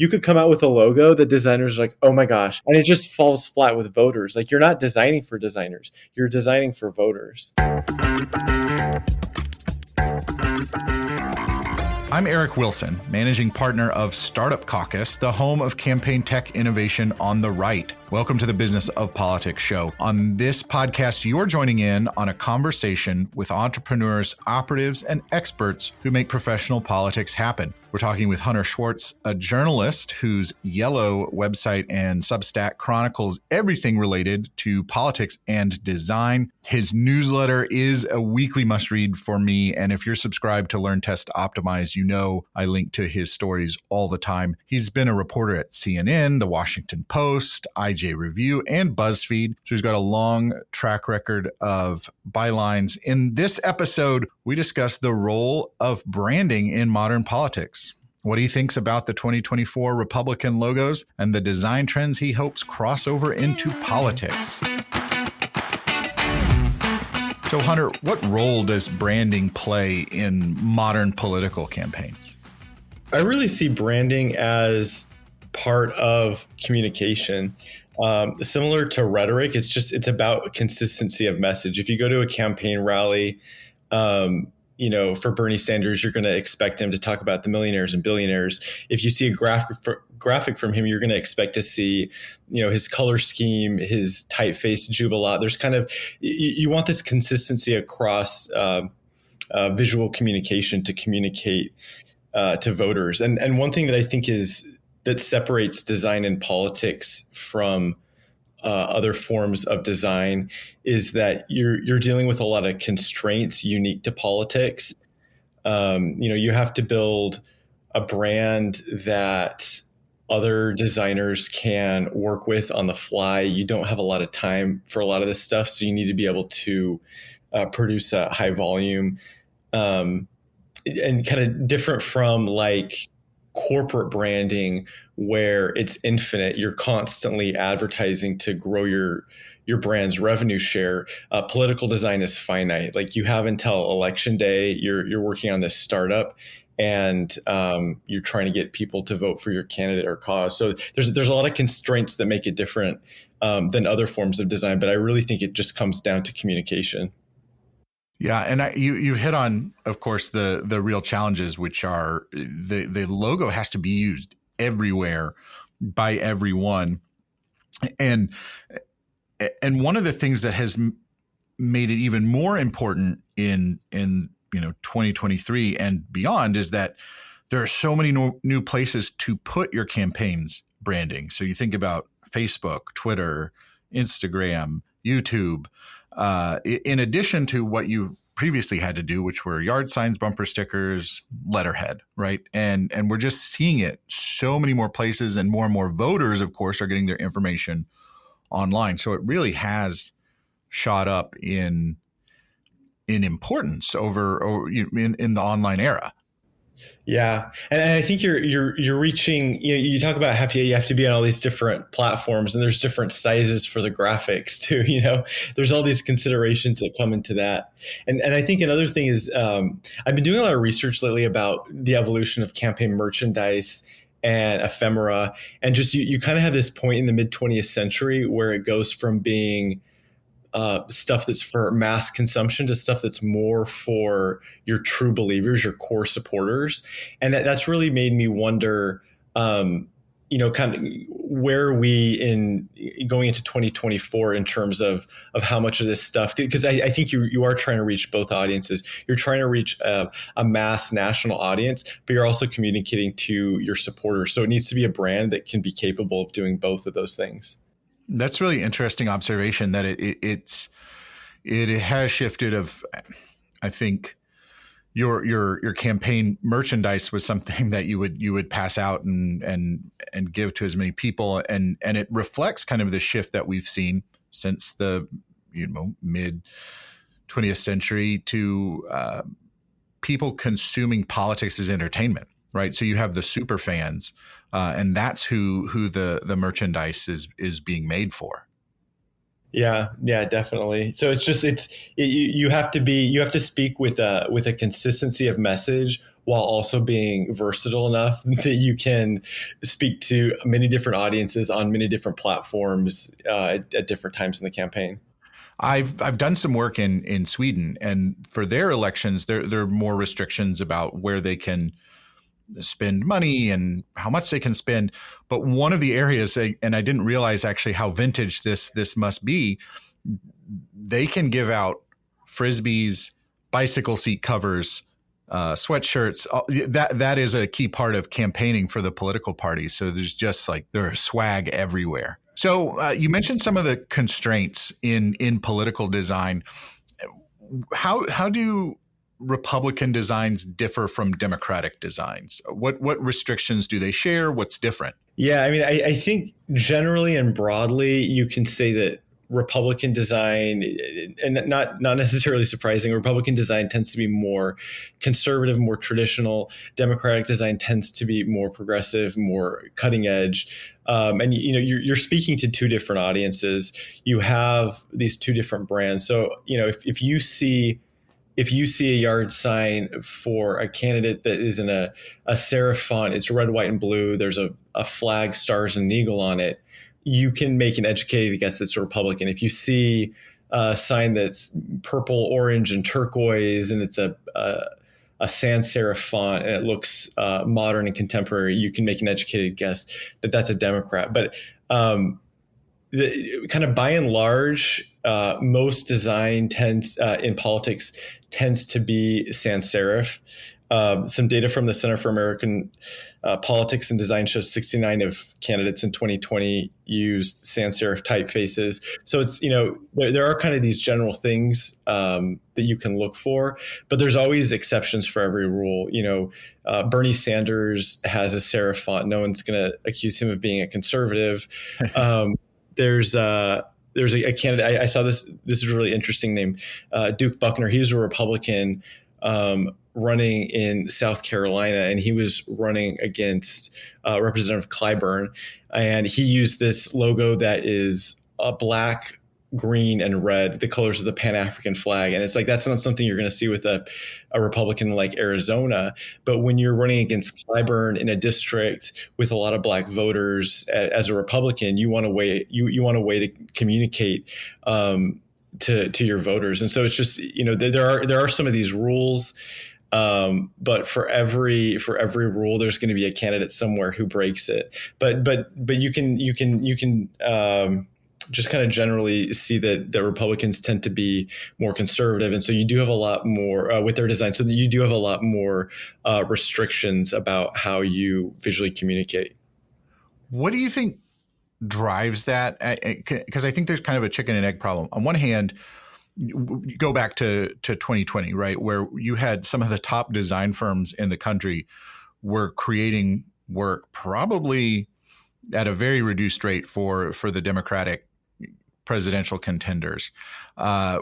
you could come out with a logo that designers are like, oh my gosh, and it just falls flat with voters. Like, you're not designing for designers, you're designing for voters. I'm Eric Wilson, managing partner of Startup Caucus, the home of campaign tech innovation on the right. Welcome to the Business of Politics show. On this podcast, you're joining in on a conversation with entrepreneurs, operatives, and experts who make professional politics happen. We're talking with Hunter Schwarz, a journalist whose Yello website and Substack chronicles everything related to politics and design. His newsletter is a weekly must-read for me, and if you're subscribed to Learn, Test, Optimize, you know I link to his stories all the time. He's been a reporter at CNN, The Washington Post, IJ Review, and BuzzFeed, so he's got a long track record of bylines. In this episode, we discuss the role of branding in modern politics, what he thinks about the 2024 Republican logos, and the design trends he hopes cross over into politics. So, Hunter, what role does branding play in modern political campaigns? I really see branding as part of communication. Similar to rhetoric, it's about consistency of message. If you go to a campaign rally, for Bernie Sanders, you're going to expect him to talk about the millionaires and billionaires. If you see a graphic from him, you're going to expect to see, his color scheme, his typeface jubilant. There's kind of, you want this consistency across visual communication to communicate to voters. And one thing that I think that separates design and politics from other forms of design is that you're dealing with a lot of constraints unique to politics. You have to build a brand that other designers can work with on the fly. You don't have a lot of time for a lot of this stuff, so you need to be able to produce a high volume, and kind of different from like corporate branding where it's infinite. You're constantly advertising to grow your brand's revenue share. Political design is finite. Like, you have until election day. You're working on this startup, and you're trying to get people to vote for your candidate or cause. So there's a lot of constraints that make it different than other forms of design. But I really think it just comes down to communication. Yeah, and you hit on, of course, the real challenges, which are the logo has to be used everywhere by everyone, and one of the things that has made it even more important in 2023 and beyond is that there are so many new places to put your campaign's branding. So you think about Facebook, Twitter, Instagram, YouTube. In addition to what you previously had to do, which were yard signs, bumper stickers, letterhead, right? And we're just seeing it so many more places, and more voters, of course, are getting their information online. So it really has shot up in importance over in the online era. Yeah. And I think you're reaching, you talk about you have to be on all these different platforms, and there's different sizes for the graphics too. There's all these considerations that come into that. And I think another thing is, I've been doing a lot of research lately about the evolution of campaign merchandise and ephemera. And just, you kind of have this point in the mid 20th century where it goes from being stuff that's for mass consumption to stuff that's more for your true believers, your core supporters. And that's really made me wonder, kind of where are we in going into 2024 in terms of how much of this stuff, because I think you are trying to reach both audiences. You're trying to reach a mass national audience, but you're also communicating to your supporters. So it needs to be a brand that can be capable of doing both of those things. That's really interesting observation that it has shifted of, I think your campaign merchandise was something that you would pass out and give to as many people. And it reflects kind of the shift that we've seen since the, mid 20th century to people consuming politics as entertainment. Right. So you have the super fans, and that's who the merchandise is being made for. Yeah, definitely. So you have to speak with a consistency of message while also being versatile enough that you can speak to many different audiences on many different platforms at different times in the campaign. I've done some work in Sweden, and for their elections, there are more restrictions about where they can spend money and how much they can spend. But one of the areas, and I didn't realize actually how vintage this must be, they can give out Frisbees, bicycle seat covers, sweatshirts. That is a key part of campaigning for the political parties. So there's just there's swag everywhere. So you mentioned some of the constraints in political design. How do Republican designs differ from Democratic designs? What restrictions do they share? What's different? Yeah, I mean, I think generally and broadly, you can say that Republican design, and not necessarily surprising, Republican design tends to be more conservative, more traditional. Democratic design tends to be more progressive, more cutting edge. And you're speaking to two different audiences. You have these two different brands. So if you see a yard sign for a candidate that is in a serif font, it's red, white, and blue, there's a flag, stars, and an eagle on it, you can make an educated guess that's a Republican. If you see a sign that's purple, orange, and turquoise, and it's a sans serif font, and it looks modern and contemporary, you can make an educated guess that that's a Democrat. But kind of by and large, most design in politics tends to be sans serif. Some data from the Center for American Politics and Design shows 69 of candidates in 2020 used sans serif typefaces. So it's, there are kind of these general things that you can look for, but there's always exceptions for every rule. Bernie Sanders has a serif font. No one's going to accuse him of being a conservative. There's a candidate, I saw this is a really interesting name, Duke Buckner. He was a Republican running in South Carolina, and he was running against Representative Clyburn. And he used this logo that is a black, green, and red, the colors of the Pan-African flag. And it's that's not something you're going to see with a Republican like Arizona. But when you're running against Clyburn in a district with a lot of black voters as a Republican, you want a way to communicate to your voters. And so it's just, there are some of these rules. But for every rule, there's going to be a candidate somewhere who breaks it. But you can just kind of generally see that the Republicans tend to be more conservative, and so you do have a lot more with their design. So you do have a lot more restrictions about how you visually communicate. What do you think drives that? Because I think there's kind of a chicken and egg problem. On one hand, you go back to 2020, right, where you had some of the top design firms in the country were creating work probably at a very reduced rate for the Democratic presidential contenders.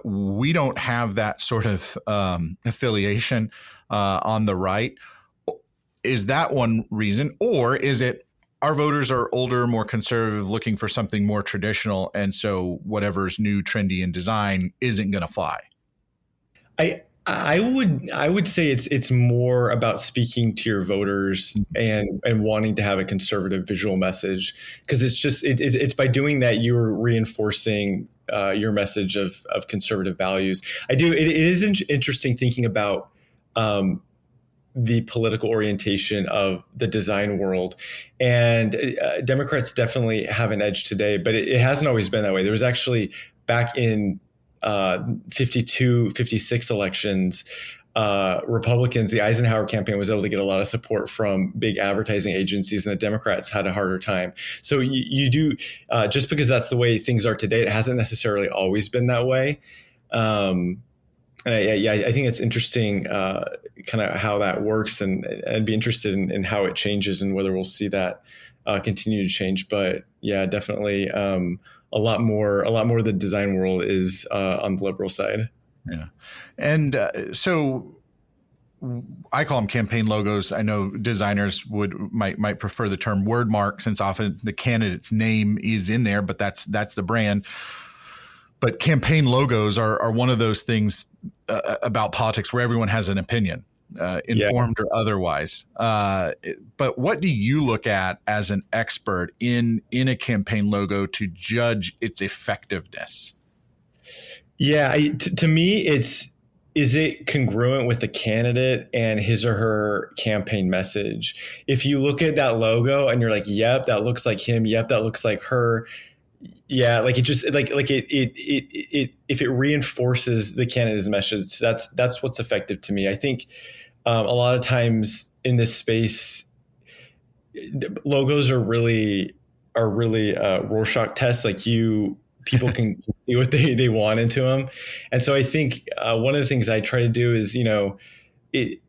We don't have that sort of affiliation on the right. Is that one reason, or is it our voters are older, more conservative, looking for something more traditional, and so whatever's new, trendy in design isn't going to fly? I would say it's more about speaking to your voters and wanting to have a conservative visual message, because it's by doing that you're reinforcing your message of conservative values. It is interesting thinking about the political orientation of the design world, and Democrats definitely have an edge today, but it hasn't always been that way. There was actually back in 52, 56 elections, Republicans, the Eisenhower campaign was able to get a lot of support from big advertising agencies, and the Democrats had a harder time. So you do, just because that's the way things are today, it hasn't necessarily always been that way. And I think it's interesting kind of how that works, and I'd be interested in how it changes and whether we'll see that continue to change. But yeah, definitely a lot more of the design world is on the liberal side. Yeah. And so I call them campaign logos. I know designers might prefer the term word mark, since often the candidate's name is in there, but that's the brand. But campaign logos are one of those things about politics where everyone has an opinion. Yeah. informed or otherwise. But what do you look at as an expert in a campaign logo to judge its effectiveness? Yeah, to me, is it congruent with the candidate and his or her campaign message? If you look at that logo and you're like, "Yep, that looks like him. Yep, that looks like her." Yeah, like it just it if it reinforces the candidate's message, that's what's effective to me. I think a lot of times in this space, logos are really Rorschach tests. Like people can see what they want into them, and so I think one of the things I try to do is it.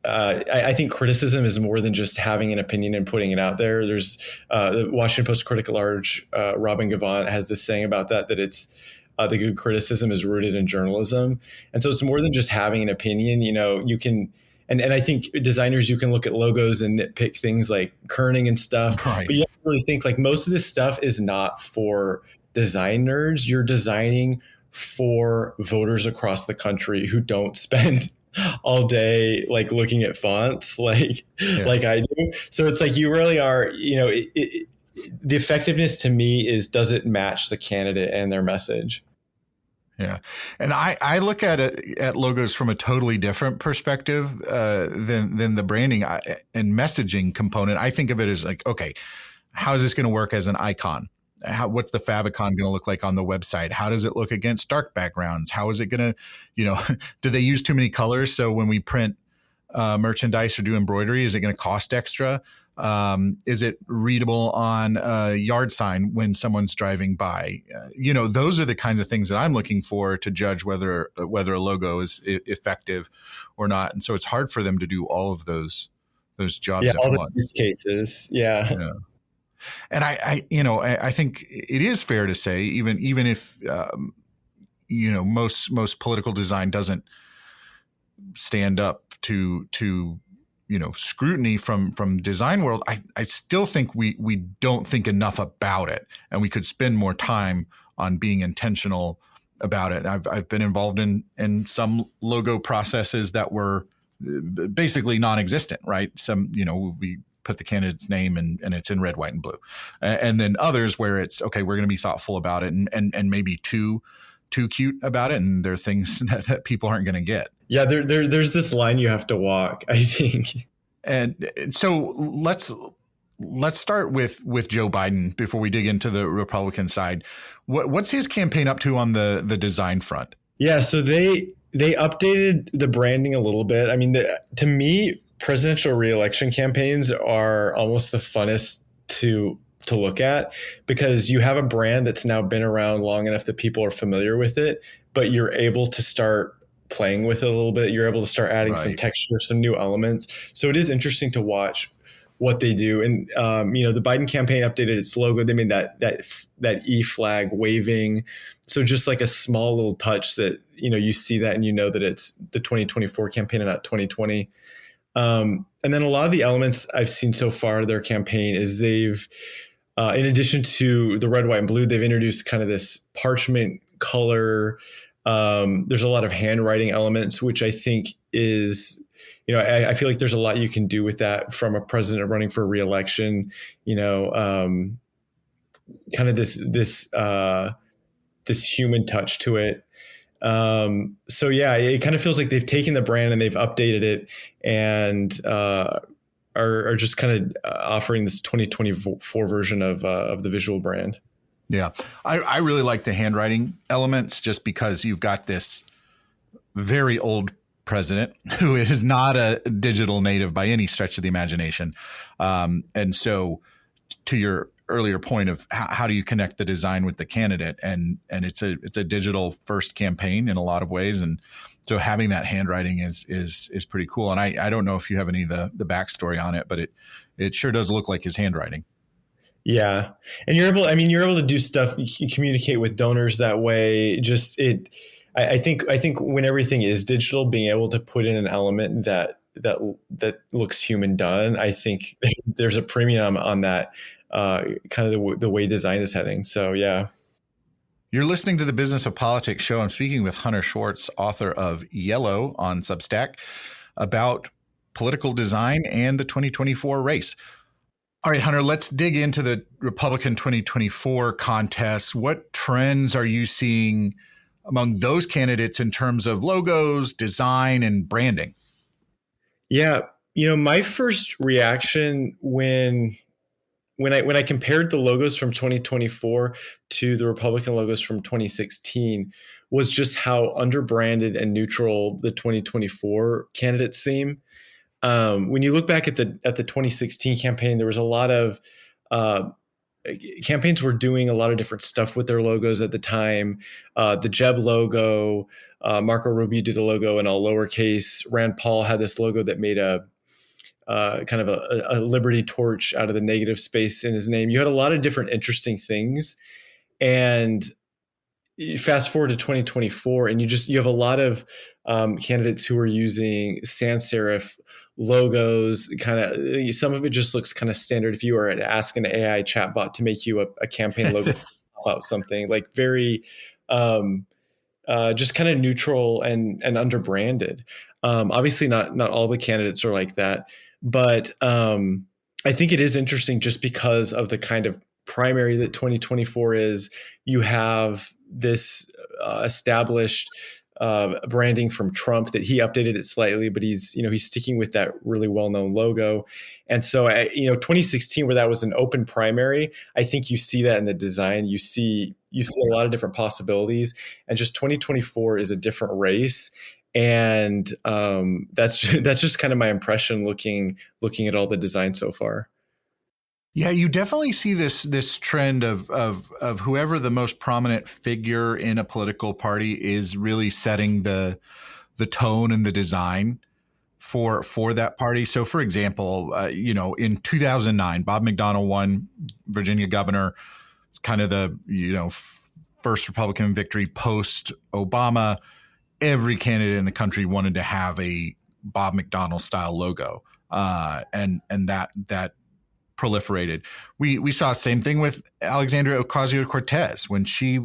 I think criticism is more than just having an opinion and putting it out there. There's the Washington Post critic at large, Robin Givant, has this saying about that it's the good criticism is rooted in journalism. And so it's more than just having an opinion. You can, and I think designers, you can look at logos and nitpick things like kerning and stuff, Right. but you have to really think like most of this stuff is not for design nerds. You're designing for voters across the country who don't spend all day like looking at fonts like I do. So it's like you really are, the effectiveness to me is, does it match the candidate and their message? Yeah. And I look at it at logos from a totally different perspective than the branding and messaging component. I think of it as like, okay, how is this going to work as an icon? What's the favicon going to look like on the website? How does it look against dark backgrounds? How is it going to, do they use too many colors? So when we print merchandise or do embroidery, is it going to cost extra? Is it readable on a yard sign when someone's driving by? Those are the kinds of things that I'm looking for to judge whether a logo is effective or not. And so it's hard for them to do all of those jobs at all once. the use cases. Yeah. And I think it is fair to say, even if most political design doesn't stand up to scrutiny from design world, I still think we don't think enough about it, and we could spend more time on being intentional about it. I've been involved in some logo processes that were basically non-existent, right? Some we put the candidate's name and it's in red, white, and blue. And then others where it's, okay, we're going to be thoughtful about it and maybe too cute about it. And there are things that people aren't going to get. Yeah. There's this line you have to walk, I think. And so let's start with Joe Biden before we dig into the Republican side. What's his campaign up to on the design front? Yeah. So they updated the branding a little bit. I mean, to me, presidential reelection campaigns are almost the funnest to look at, because you have a brand that's now been around long enough that people are familiar with it, but you're able to start playing with it a little bit. You're able to start adding some texture, some new elements. So it is interesting to watch what they do. And, the Biden campaign updated its logo. They made that E flag waving. So just like a small little touch that, you see that and that it's the 2024 campaign and not 2020. And then a lot of the elements I've seen so far of their campaign is they've, in addition to the red, white, and blue, they've introduced kind of this parchment color. There's a lot of handwriting elements, which I think is, I feel like there's a lot you can do with that from a president running for re-election, kind of this human touch to it. So yeah, it kind of feels like they've taken the brand and they've updated it and are just kind of offering this 2024 version of the visual brand. Yeah, I really like the handwriting elements just because you've got this very old president who is not a digital native by any stretch of the imagination. And so to your earlier point of how do you connect the design with the candidate, and it's a digital first campaign in a lot of ways. And so having that handwriting is pretty cool. And I don't know if you have any of the backstory on it, but it sure does look like his handwriting. Yeah. And you're able to do stuff, you communicate with donors that way. I think when everything is digital, being able to put in an element that looks human done, I think there's a premium on that, kind of the way design is heading. So, yeah. You're listening to the Business of Politics show. I'm speaking with Hunter Schwarz, author of Yello on Substack. about political design and the 2024 race. All right, Hunter, let's dig into the Republican 2024 contest. What trends are you seeing among those candidates in terms of logos, design, and branding? Yeah, my first reaction when I compared the logos from 2024 to the Republican logos from 2016 was just how underbranded and neutral the 2024 candidates seem. When you look back at the 2016 campaign, there was a lot of uh, campaigns were doing a lot of different stuff with their logos at the time. The Jeb logo, Marco Rubio did a logo in all lowercase. Rand Paul had this logo that made a kind of a liberty torch out of the negative space in his name. You had a lot of different interesting things, and fast forward to 2024 and you have a lot of candidates who are using sans serif logos. Kind of some of it just looks kind of standard. If you were to ask an AI chatbot to make you a campaign logo about something like very just kind of neutral and underbranded. Obviously not all the candidates are like that, but I think it is interesting just because of the kind of primary that 2024 is. You have this established branding from Trump that he updated it slightly, but he's sticking with that really well-known logo. And so 2016, where that was an open primary, I think you see that in the design. You see a lot of different possibilities, and just 2024 is a different race. And that's just kind of my impression looking at all the design so far. Yeah, you definitely see this trend of whoever the most prominent figure in a political party is really setting the tone and the design for that party. So, for example, in 2009, Bob McDonnell won Virginia governor. It's kind of the first Republican victory post Obama. Every candidate in the country wanted to have a Bob McDonnell style logo, and that proliferated. We saw the same thing with Alexandria Ocasio-Cortez when she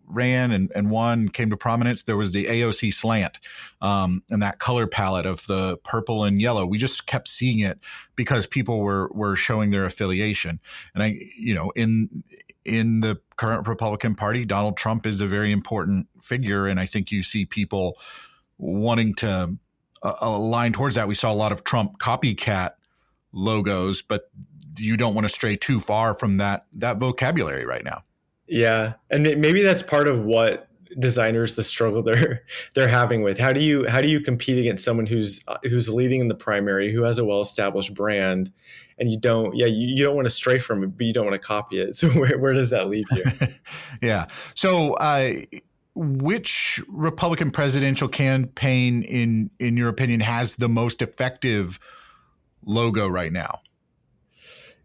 ran and won, came to prominence. There was the AOC slant, and that color palette of the purple and yellow. We just kept seeing it because people were showing their affiliation. And in the current Republican Party, Donald Trump is a very important figure, and I think you see people wanting to align towards that. We saw a lot of Trump copycat logos, but you don't want to stray too far from that vocabulary right now. Yeah, and maybe that's part of what designers, the struggle they're having with. How do you compete against someone who's leading in the primary, who has a well-established brand, and you don't want to stray from it, but you don't want to copy it. So where does that leave you? Yeah. So which Republican presidential campaign, in your opinion, has the most effective logo right now?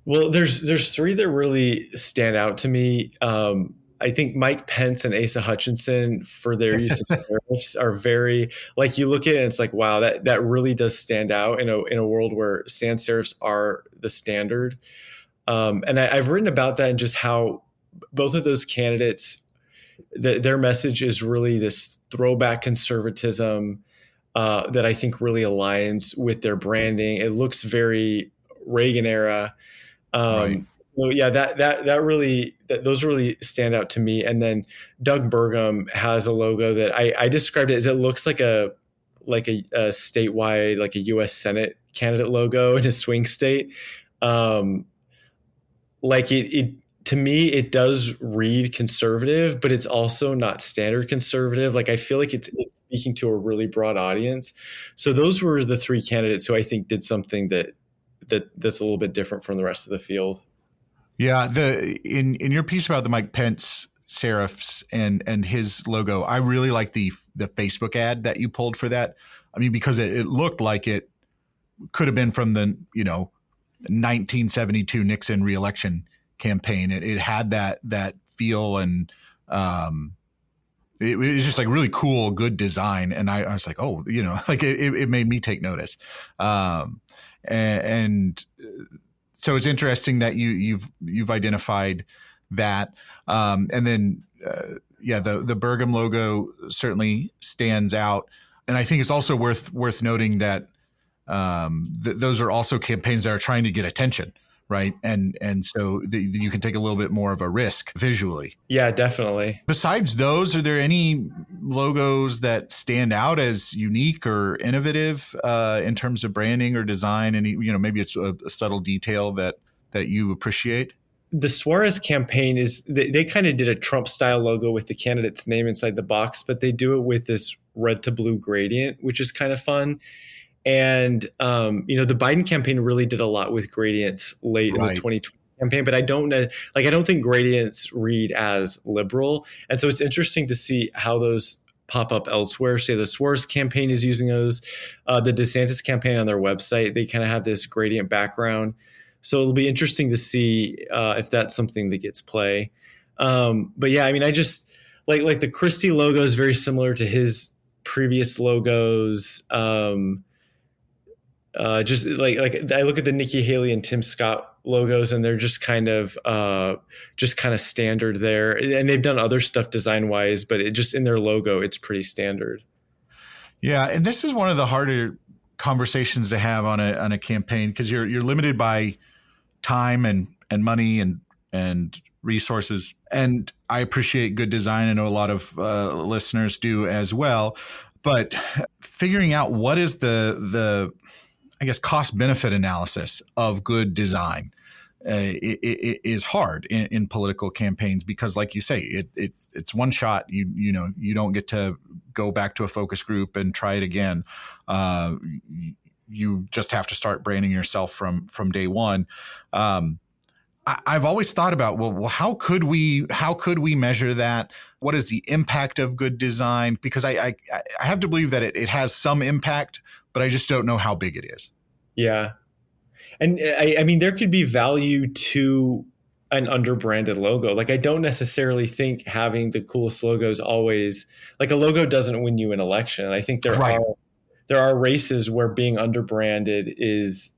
Well, there's three that really stand out to me. I think Mike Pence and Asa Hutchinson, for their use of serifs, are very, like, you look at it and it's like, wow, that really does stand out in a world where sans serifs are the standard. And I've written about that and just how both of those candidates, their message is really this throwback conservatism that I think really aligns with their branding. It looks very Reagan era. Right. So yeah, those really stand out to me. And then Doug Burgum has a logo that I described it as, it looks like a statewide, like a U.S. Senate candidate logo in a swing state. Like it to me, it does read conservative, but it's also not standard conservative. Like, I feel like it's speaking to a really broad audience. So those were the three candidates who I think did something that's a little bit different from the rest of the field. Yeah, in your piece about the Mike Pence serifs and his logo, I really like the Facebook ad that you pulled for that. I mean, because it looked like it could have been from the 1972 Nixon reelection campaign. It had that feel, and it was just like really cool, good design. And I was like, oh, like it made me take notice. And so it's interesting that you've identified that. And then, the Burgum logo certainly stands out. And I think it's also worth noting that those are also campaigns that are trying to get attention, right? And so you can take a little bit more of a risk visually. Yeah, definitely. Besides those, are there any logos that stand out as unique or innovative in terms of branding or design? And maybe it's a subtle detail that you appreciate. The Schwarz campaign is they kind of did a Trump style logo with the candidate's name inside the box, but they do it with this red to blue gradient, which is kind of fun. And the Biden campaign really did a lot with gradients late in the 2020 campaign, but I don't know, I don't think gradients read as liberal. And so it's interesting to see how those pop up elsewhere. Say the Schwarz campaign is using those. The DeSantis campaign on their website, they kind of have this gradient background. So it'll be interesting to see if that's something that gets play. But yeah, I mean, I just like the Christie logo is very similar to his previous logos. Just like I look at the Nikki Haley and Tim Scott logos, and they're just kind of standard there. And they've done other stuff design wise, but it just in their logo, it's pretty standard. Yeah, and this is one of the harder conversations to have on a campaign because you're limited by time and money and resources. And I appreciate good design. I know a lot of listeners do as well. But figuring out what is the I guess cost benefit analysis of good design it is hard in political campaigns because, like you say, it's one shot. You don't get to go back to a focus group and try it again. You just have to start branding yourself from day one. I've always thought about, well, how could we measure that? What is the impact of good design? Because I have to believe that it has some impact, but I just don't know how big it is. Yeah. And I mean, there could be value to an underbranded logo. Like, I don't necessarily think having the coolest logo is always like a logo doesn't win you an election. I think there are races where being underbranded is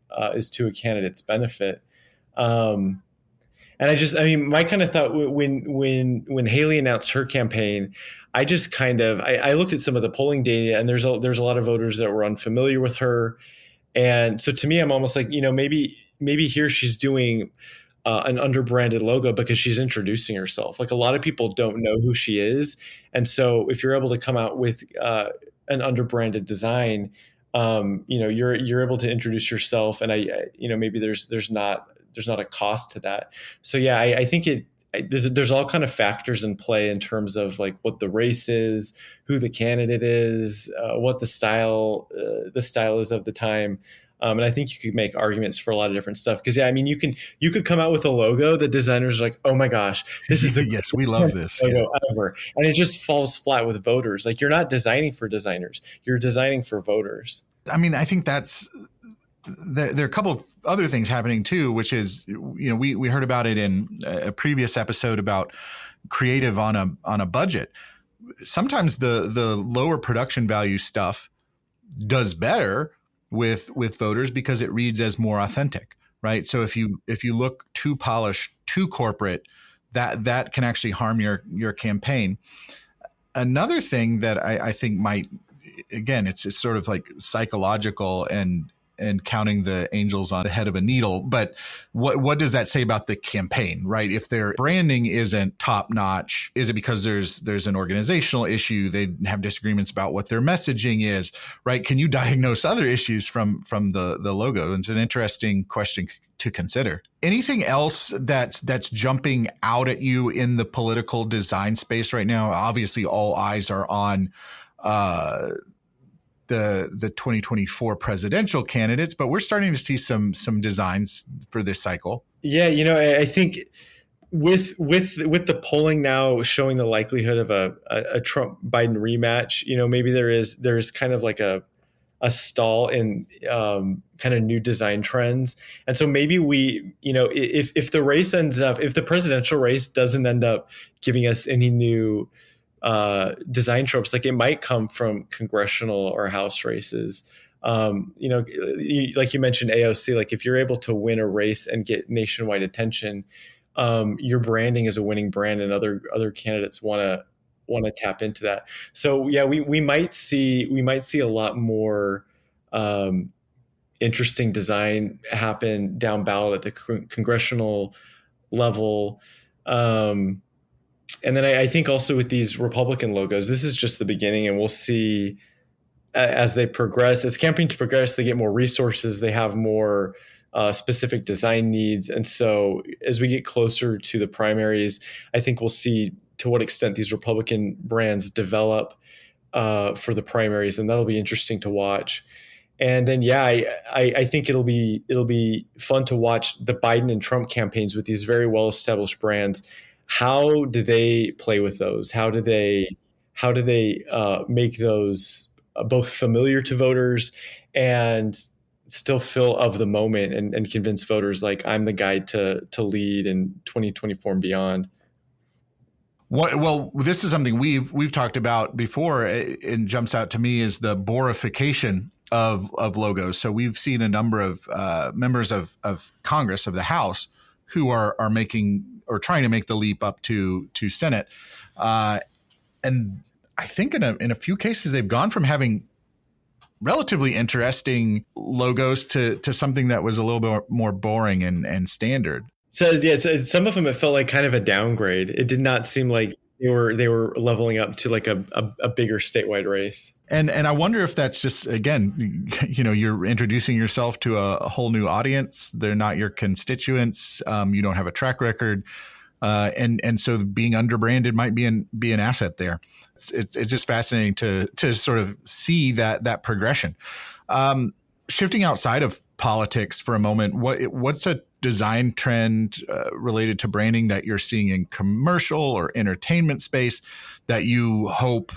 to a candidate's benefit. And I mean, my kind of thought when Haley announced her campaign, I just I looked at some of the polling data, and there's a lot of voters that were unfamiliar with her. And so to me, I'm almost like, maybe here she's doing an underbranded logo because she's introducing herself. Like, a lot of people don't know who she is. And so if you're able to come out with an underbranded design, you're able to introduce yourself. And maybe there's not a cost to that. So yeah, I think there's all kind of factors in play in terms of like what the race is, who the candidate is, what the style is of the time. And I think you could make arguments for a lot of different stuff. Because yeah, I mean, you could come out with a logo that designers are like, oh my gosh, this is the yes, we love this logo ever, and it just falls flat with voters. Like, you're not designing for designers, you're designing for voters. I mean, I think that's. There are a couple of other things happening too, which is, we heard about it in a previous episode about creative on a budget. Sometimes the lower production value stuff does better with voters because it reads as more authentic, right? So if you look too polished, too corporate, that can actually harm your campaign. Another thing that I think might, again, it's sort of like psychological and counting the angels on the head of a needle. But what does that say about the campaign, right? If their branding isn't top notch, is it because there's an organizational issue? They have disagreements about what their messaging is, right? Can you diagnose other issues from the logo? And it's an interesting question to consider. Anything else that's jumping out at you in the political design space right now? Obviously, all eyes are on the 2024 presidential candidates, but we're starting to see some designs for this cycle. Yeah, I think with the polling now showing the likelihood of a Trump Biden rematch, maybe there's kind of like a stall in kind of new design trends. And so maybe if the race if the presidential race doesn't end up giving us any new design tropes, like it might come from congressional or House races. Like you mentioned AOC, like if you're able to win a race and get nationwide attention, your branding is a winning brand, and other candidates want want to tap into that. So yeah, we might see a lot more interesting design happen down ballot at the congressional level. And then I think also with these Republican logos, this is just the beginning, and we'll see as they progress, as campaigns progress, they get more resources, they have more specific design needs. And so as we get closer to the primaries, I think we'll see to what extent these Republican brands develop for the primaries, and that'll be interesting to watch. And then, yeah, I think it'll be fun to watch the Biden and Trump campaigns with these very well established brands. How do they play with those? How do they make those both familiar to voters and still feel of the moment, and convince voters like I'm the guy to lead in 2024 and beyond? Well, this is something we've talked about before, and jumps out to me is the borification of logos. So we've seen a number of members of Congress, of the House, who are making or trying to make the leap up to Senate, and I think in a few cases they've gone from having relatively interesting logos to something that was a little bit more boring and standard. So yeah, some of them it felt like kind of a downgrade. It did not seem like they were leveling up to like a bigger statewide race. And I wonder if that's just, again, you're introducing yourself to a whole new audience. They're not your constituents. You don't have a track record. And so being underbranded might be an asset there. It's just fascinating to sort of see that progression. Shifting outside of politics for a moment, what's a design trend related to branding that you're seeing in commercial or entertainment space that you hope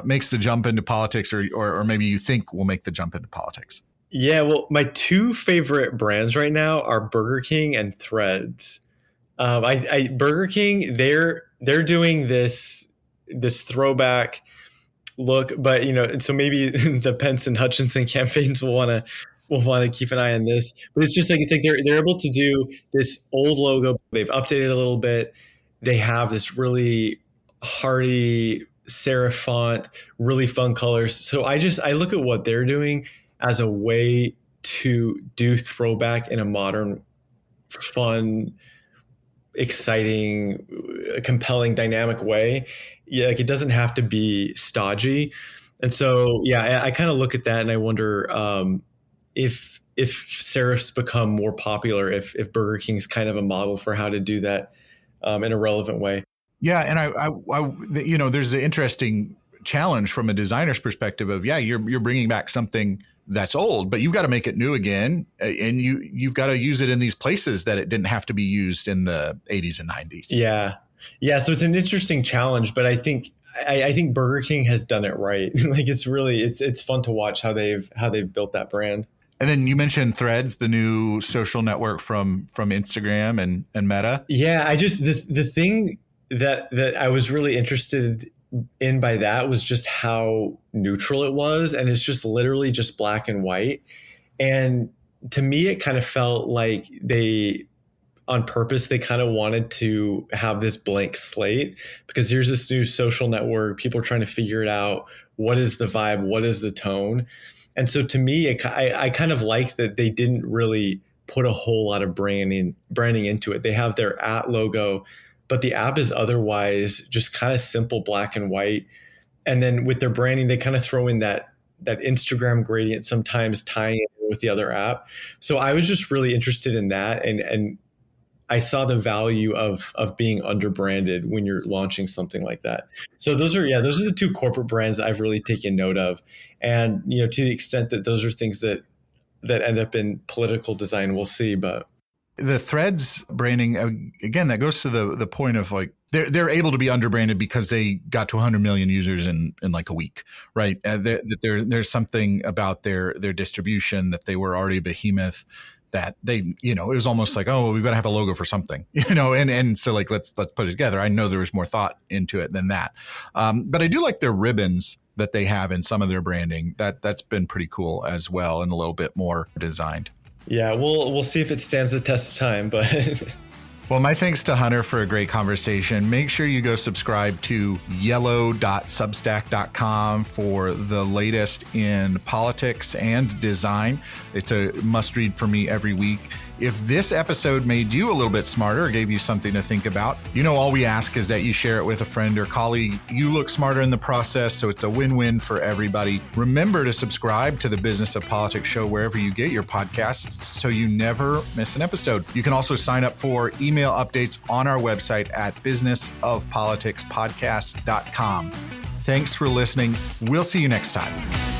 makes the jump into politics, or maybe you think will make the jump into politics? Yeah, well, my two favorite brands right now are Burger King and Threads. Burger King, they're doing this throwback look, but so maybe the Pence and Hutchinson campaigns will want to keep an eye on this. But it's like they're able to do this old logo. They've updated a little bit. They have this really hearty serif font, really fun colors. So I look at what they're doing as a way to do throwback in a modern, fun, exciting, compelling, dynamic way. Yeah, like it doesn't have to be stodgy. And so, yeah, I kind of look at that and I wonder if serifs become more popular, if Burger King's kind of a model for how to do that in a relevant way. Yeah, and I there's an interesting challenge from a designer's perspective of, you're bringing back something that's old, but you've got to make it new again, and you've got to use it in these places that it didn't have to be used in the 80s and 90s. Yeah. So it's an interesting challenge, but I think Burger King has done it right. Like it's fun to watch how they've built that brand. And then you mentioned Threads, the new social network from Instagram and Meta. Yeah, the thing that I was really interested in by that was just how neutral it was, and it's just literally just black and white. And to me, it kind of felt like they, on purpose, they kind of wanted to have this blank slate, because here's this new social network. People are trying to figure it out. What is the vibe? What is the tone? And so to me, I kind of like that they didn't really put a whole lot of branding into it. They have their @logo, but the app is otherwise just kind of simple black and white. And then with their branding, they kind of throw in that Instagram gradient, sometimes tying it with the other app. So I was just really interested in that. And I saw the value of being underbranded when you're launching something like that. So those are the two corporate brands that I've really taken note of. And, to the extent that those are things that end up in political design, we'll see. But the Threads branding, again, that goes to the point of like, they're able to be underbranded because they got to 100 million users in like a week, right? There's something about their distribution that they were already a behemoth, that they, it was almost like, oh, well, we better have a logo for something, and so like, let's put it together. I know there was more thought into it than that. But I do like their ribbons that they have in some of their branding. That's been pretty cool as well, and a little bit more designed. Yeah, we'll see if it stands the test of time, but Well, my thanks to Hunter for a great conversation. Make sure you go subscribe to yello.substack.com for the latest in politics and design. It's a must read for me every week. If this episode made you a little bit smarter or gave you something to think about, all we ask is that you share it with a friend or colleague. You look smarter in the process, so it's a win-win for everybody. Remember to subscribe to the Business of Politics show wherever you get your podcasts so you never miss an episode. You can also sign up for email updates on our website at businessofpoliticspodcast.com. Thanks for listening. We'll see you next time.